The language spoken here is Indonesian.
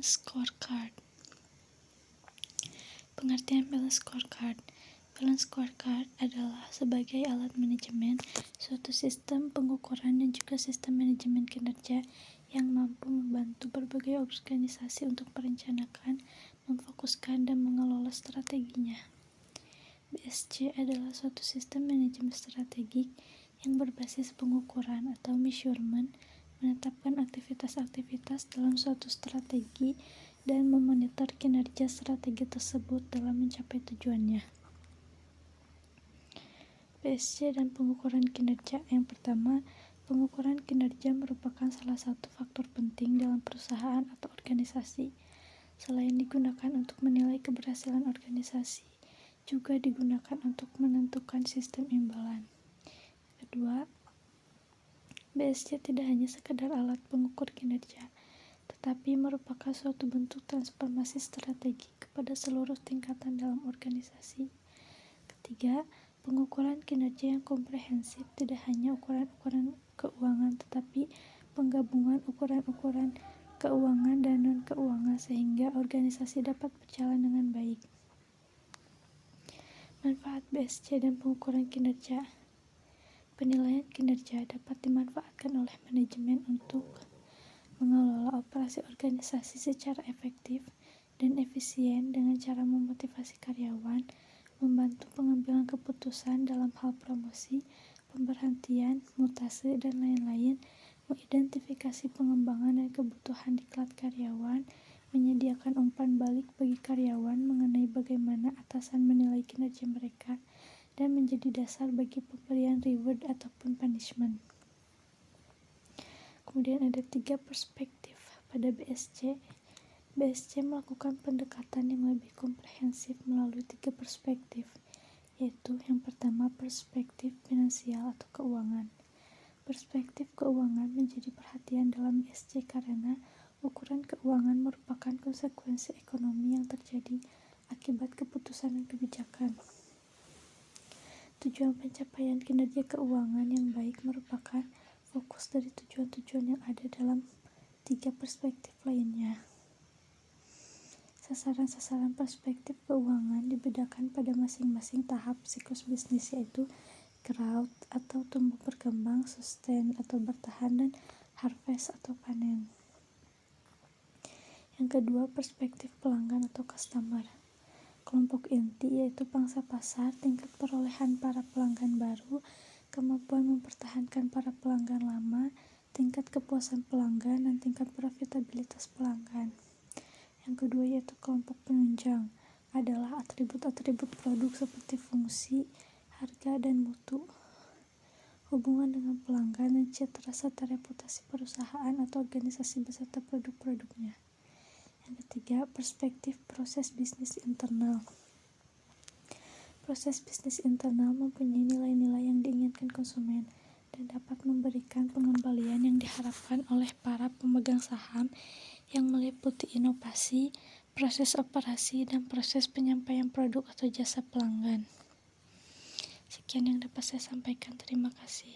Balance Scorecard. Pengertian balance scorecard. Balance scorecard adalah sebagai alat manajemen, suatu sistem pengukuran dan juga sistem manajemen kinerja yang mampu membantu berbagai organisasi untuk merencanakan, memfokuskan, dan mengelola strateginya. BSC adalah suatu sistem manajemen strategik yang berbasis pengukuran atau measurement, menetapkan aktivitas-aktivitas dalam suatu strategi, dan memonitor kinerja strategi tersebut dalam mencapai tujuannya. BSC dan pengukuran kinerja. Yang pertama, pengukuran kinerja merupakan salah satu faktor penting dalam perusahaan atau organisasi. Selain digunakan untuk menilai keberhasilan organisasi, juga digunakan untuk menentukan sistem imbalan. Kedua, BSC tidak hanya sekedar alat pengukur kinerja, tetapi merupakan suatu bentuk transformasi strategi kepada seluruh tingkatan dalam organisasi. Ketiga, pengukuran kinerja yang komprehensif tidak hanya ukuran-ukuran keuangan, tetapi penggabungan ukuran-ukuran keuangan dan non-keuangan sehingga organisasi dapat berjalan dengan baik. Manfaat BSC dan pengukuran kinerja. Penilaian kinerja dapat dimanfaatkan oleh manajemen untuk mengelola operasi organisasi secara efektif dan efisien dengan cara memotivasi karyawan, membantu pengambilan keputusan dalam hal promosi, pemberhentian, mutasi, dan lain-lain, mengidentifikasi pengembangan dan kebutuhan diklat karyawan, menyediakan umpan balik bagi karyawan mengenai bagaimana atasan menilai kinerja mereka, dan menjadi dasar bagi pemberian reward ataupun punishment. Kemudian ada 3 perspektif pada BSC. BSC melakukan pendekatan yang lebih komprehensif melalui 3 perspektif, yaitu yang pertama perspektif finansial atau keuangan. Perspektif keuangan menjadi perhatian dalam BSC karena ukuran keuangan merupakan konsekuensi ekonomi yang terjadi akibat keputusan dan kebijakan. Tujuan pencapaian kinerja keuangan yang baik merupakan fokus dari tujuan-tujuan yang ada dalam 3 perspektif lainnya. Sasaran-sasaran perspektif keuangan dibedakan pada masing-masing tahap siklus bisnis, yaitu growth atau tumbuh berkembang, sustain atau bertahan, dan harvest atau panen. Yang kedua, perspektif pelanggan atau customer. Kelompok inti yaitu pangsa pasar, tingkat perolehan para pelanggan baru, kemampuan mempertahankan para pelanggan lama, tingkat kepuasan pelanggan, dan tingkat profitabilitas pelanggan. Yang kedua yaitu kelompok penunjang, adalah atribut-atribut produk seperti fungsi, harga, dan mutu, hubungan dengan pelanggan, dan citra serta reputasi perusahaan atau organisasi beserta produk-produknya. Yang ketiga, perspektif proses bisnis internal. Proses bisnis internal mempunyai nilai-nilai yang diinginkan konsumen dan dapat memberikan pengembalian yang diharapkan oleh para pemegang saham yang meliputi inovasi, proses operasi, dan proses penyampaian produk atau jasa pelanggan. Sekian yang dapat saya sampaikan. Terima kasih.